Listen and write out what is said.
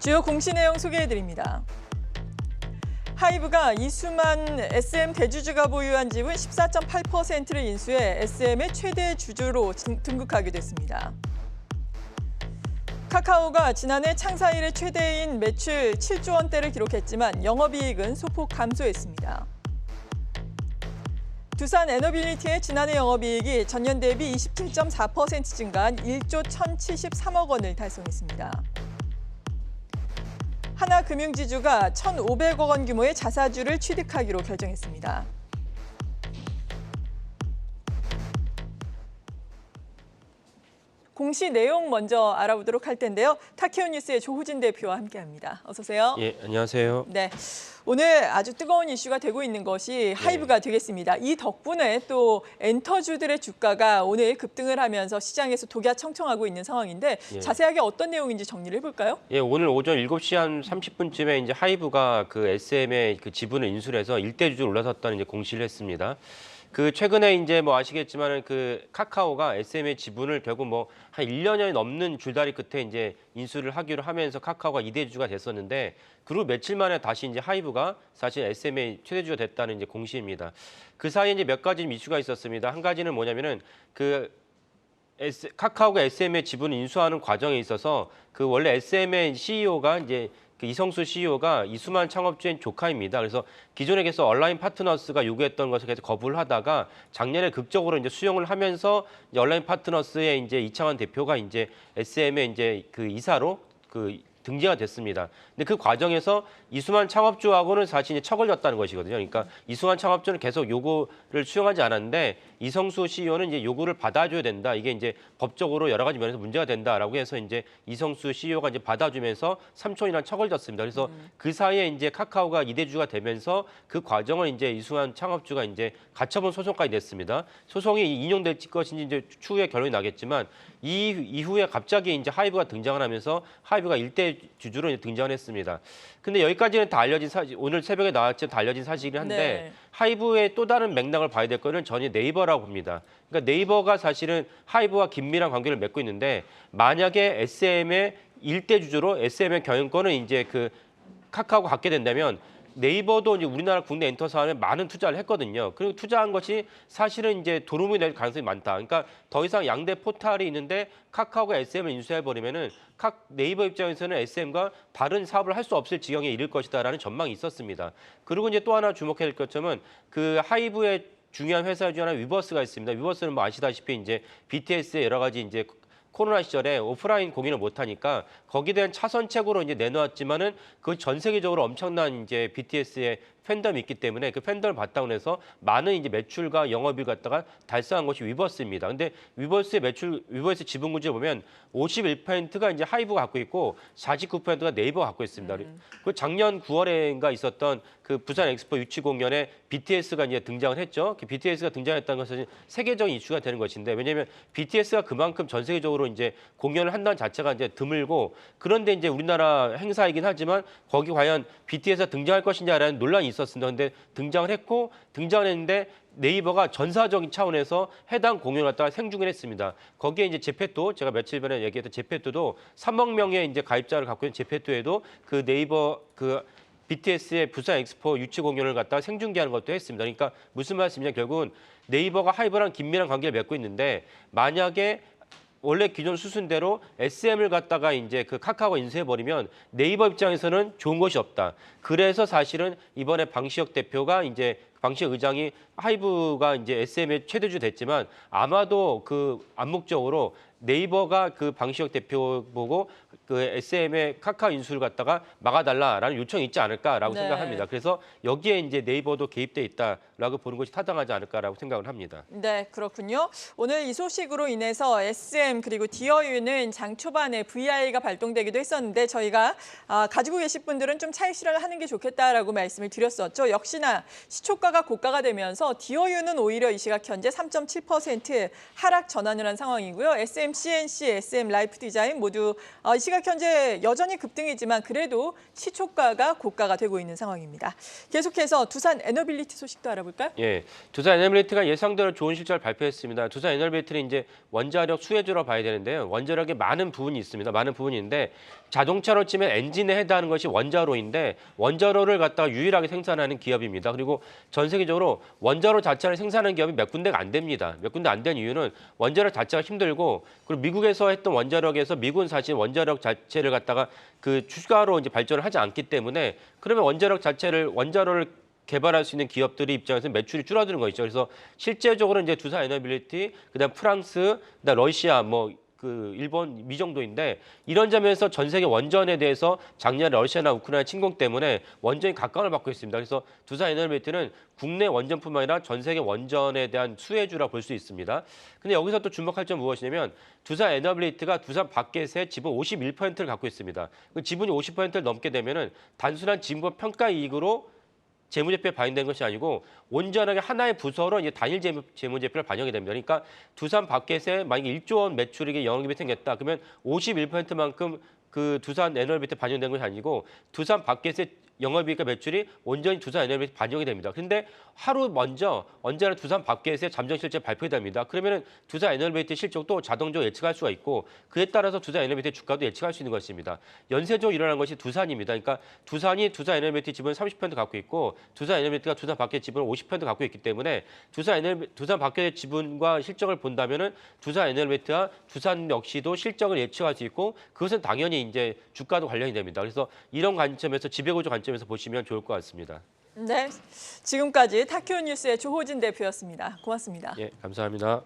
주요 공시 내용 소개해드립니다. 하이브가 이수만 SM 대주주가 보유한 지분 14.8%를 인수해 SM의 최대 주주로 등극하게 됐습니다. 카카오가 지난해 창사 이래 최대인 매출 7조 원대를 기록했지만 영업이익은 소폭 감소했습니다. 두산 에너빌리티의 지난해 영업이익이 전년 대비 27.4% 증가한 1조 1,073억 원을 달성했습니다. 하나금융지주가 1,500억 원 규모의 자사주를 취득하기로 결정했습니다. 공시 내용 먼저 알아보도록 할 텐데요. 타케오 뉴스의 조호진 대표와 함께합니다. 어서 오세요. 예, 안녕하세요. 네, 오늘 아주 뜨거운 이슈가 되고 있는 것이 하이브가 되겠습니다. 이 덕분에 또 엔터주들의 주가가 오늘 급등을 하면서 시장에서 독야청청하고 있는 상황인데 자세하게 어떤 내용인지 정리를 해볼까요? 예, 오늘 오전 7시 한 30분쯤에 이제 하이브가 그 SM의 그 지분을 인수를 해서 일대 주주로 올라섰다는 이제 공시를 했습니다. 그 최근에 이제 뭐 아시겠지만은 그 카카오가 SM의 지분을 결국 뭐 한 1년이 넘는 줄다리 끝에 이제 인수를 하기로 하면서 카카오가 2대 주주가 됐었는데 그리고 며칠 만에 다시 이제 하이브가 사실 SM의 최대주주가 됐다는 이제 공시입니다. 그 사이에 이제 몇 가지 이슈가 있었습니다. 한 가지는 뭐냐면은 카카오가 SM의 지분을 인수하는 과정에 있어서 그 원래 SM의 CEO가 이제 그 이성수 CEO가 이수만 창업주인 조카입니다. 그래서 기존에 계속 온라인 파트너스가 요구했던 것을 계속 거부를 하다가 작년에 극적으로 이제 수용을 하면서 이제 온라인 파트너스의 이제 이창환 대표가 이제 SM의 이제 그 이사로 등재가 됐습니다. 근데 그 과정에서 이수만 창업주하고는 사실 이제 척을 졌다는 것이거든요. 그러니까 이수만 창업주는 계속 요구를 수용하지 않았는데 이성수 CEO는 이제 요구를 받아줘야 된다. 이게 이제 법적으로 여러 가지 면에서 문제가 된다라고 해서 이제 이성수 CEO가 이제 받아주면서 삼촌이랑 척을 졌습니다. 그래서 그 사이에 이제 카카오가 2대 주가 되면서 그 과정을 이제 이수만 창업주가 이제 가처분 소송까지 냈습니다. 소송이 인용될 것인지 이제 추후에 결론이 나겠지만 이후에 갑자기 이제 하이브가 등장을 하면서 하이브가 일대 주주로 이제 등장을 했습니다. 근데 여기까지는 다 알려진 사실, 오늘 새벽에 나왔지만 다 알려진 사실이긴 한데 하이브의 또 다른 맥락을 봐야 될 거는 전혀 네이버라고 봅니다. 그러니까 네이버가 사실은 하이브와 긴밀한 관계를 맺고 있는데 만약에 SM의 일대 주주로 SM의 경영권을 이제 그 카카오가 갖게 된다면 네이버도 이제 우리나라 국내 엔터 사업에 많은 투자를 했거든요. 그리고 투자한 것이 사실은 이제 도움이 될 가능성이 많다. 그러니까 더 이상 양대 포탈이 있는데 카카오가 SM을 인수해버리면은 네이버 입장에서는 SM과 다른 사업을 할 수 없을 지경에 이를 것이다라는 전망이 있었습니다. 그리고 이제 또 하나 주목해야 될 것점은 그 하이브의 중요한 회사 중 하나 위버스가 있습니다. 위버스는 뭐 아시다시피 이제 BTS의 여러 가지 이제 코로나 시절에 오프라인 공연을 못 하니까 거기에 대한 차선책으로 이제 내놓았지만은 그 전 세계적으로 엄청난 이제 BTS의 팬덤이 있기 때문에 그 팬덤을 바탕으로 해서 많은 이제 매출과 영업을 갖다가 달성한 것이 위버스입니다. 근데 위버스의 지분 구조를 보면 51%가 이제 하이브가 갖고 있고 49%가 네이버가 갖고 있습니다. 그 작년 9월에인가 있었던 그 부산 엑스포 유치 공연에 BTS가 이제 등장을 했죠. BTS가 등장했다는 것은 세계적인 이슈가 되는 것인데 왜냐하면 BTS가 그만큼 전 세계적으로 이제 공연을 한다는 자체가 이제 드물고 그런데 이제 우리나라 행사이긴 하지만 거기 과연 BTS가 등장할 것이냐라는 논란이 있었습니다. 근데 등장을 했는데 네이버가 전사적인 차원에서 해당 공연을 갖다가 생중계를 했습니다. 거기에 이제 제페토, 제가 며칠 전에 얘기했던 제페토도 3억 명의 이제 가입자를 갖고 있는 제페토에도 그 네이버 BTS의 부산 엑스포 유치 공연을 갖다가 생중계하는 것도 했습니다. 그러니까 무슨 말씀이냐 결국은 네이버가 하이브랑 긴밀한 관계를 맺고 있는데 만약에 원래 기존 수순대로 SM을 갖다가 이제 그 카카오가 인수해버리면 네이버 입장에서는 좋은 것이 없다. 그래서 사실은 이번에 방시혁 대표가 이제 방시혁 의장이 하이브가 이제 SM의 최대주 됐지만 아마도 그 암묵적으로 네이버가 그 방시혁 대표 보고 그 SM의 카카오 인수를 갖다가 막아달라라는 요청이 있지 않을까라고 생각합니다. 그래서 여기에 이제 네이버도 개입돼 있다라고 보는 것이 타당하지 않을까라고 생각을 합니다. 네, 그렇군요. 오늘 이 소식으로 인해서 SM 그리고 디어유는 장 초반에 VI가 발동되기도 했었는데 저희가 가지고 계실 분들은 좀 차익 실현을 하는 게 좋겠다라고 말씀을 드렸었죠. 역시나 시초가가 고가가 되면서 디어유는 오히려 이 시각 현재 3.7% 하락 전환을 한 상황이고요. SM CNC, SM 라이프 디자인 모두 이 시각 현재 여전히 급등이지만 그래도 시초가가 고가가 되고 있는 상황입니다. 계속해서 두산 에너빌리티 소식도 알아볼까요? 예, 두산 에너빌리티가 예상대로 좋은 실적을 발표했습니다. 두산 에너빌리티는 이제 원자력 수혜주로 봐야 되는데요. 원자력에 많은 부분이 있습니다. 많은 부분이 있는데 자동차로 치면 엔진에 해당하는 것이 원자로인데 원자로를 갖다가 유일하게 생산하는 기업입니다. 그리고 전 세계적으로 원자로 자체를 생산하는 기업이 몇 군데가 안 됩니다. 몇 군데 안 된 이유는 원자력 자체가 힘들고 그리고 미국에서 했던 원자력에서 미국은 사실 원자력 자체를 갖다가 그 추가로 이제 발전을 하지 않기 때문에 그러면 원자로를 개발할 수 있는 기업들의 입장에서 매출이 줄어드는 거죠. 그래서 실제적으로 이제 두산 에너빌리티, 그다음 프랑스, 그다음 러시아, 그 일본, 미 정도인데 이런 점에서 전 세계 원전에 대해서 작년에 러시아나 우크라이나 침공 때문에 원전이 각광을 받고 있습니다. 그래서 두산 에너빌리티는 국내 원전뿐만 아니라 전 세계 원전에 대한 수혜주라 볼 수 있습니다. 근데 여기서 또 주목할 점 무엇이냐면 두산 에너빌리티가 두산 바켓의 지분 51%를 갖고 있습니다. 그 지분이 50%를 넘게 되면은 단순한 지분 평가 이익으로 재무제표에 반영된 것이 아니고 온전하게 하나의 부서로 이제 단일 재무제표를 반영이 됩니다. 그러니까 두산 바켓에 만약에 1조 원 매출액의 영업이익이 생겼다. 그러면 51%만큼 그 두산 에너빌리티에 반영된 것이 아니고 두산 바켓의 영업이익과 매출이 온전히 두산 에너빌리티에 반영이 됩니다. 그런데 하루 먼저 언제나 두산 바켓의 잠정 실적 발표됩니다. 그러면은 두산 에너빌리티 실적도 자동적으로 예측할 수가 있고 그에 따라서 두산 에너빌리티 주가도 예측할 수 있는 것입니다. 연쇄적으로 일어난 것이 두산입니다. 그러니까 두산이 두산 에너빌리티 지분을 30% 갖고 있고 두산 에너빌리티가 두산 바켓 지분을 50% 갖고 있기 때문에 두산 바켓의 지분과 실적을 본다면은 두산 에너빌리티와 두산 역시도 실적을 예측할 수 있고 그것은 당연히 이제 주가도 관련이 됩니다. 그래서 이런 관점에서 지배구조 관점에서 보시면 좋을 것 같습니다. 네, 지금까지 타큐 뉴스의 조호진 대표였습니다. 고맙습니다. 예, 감사합니다.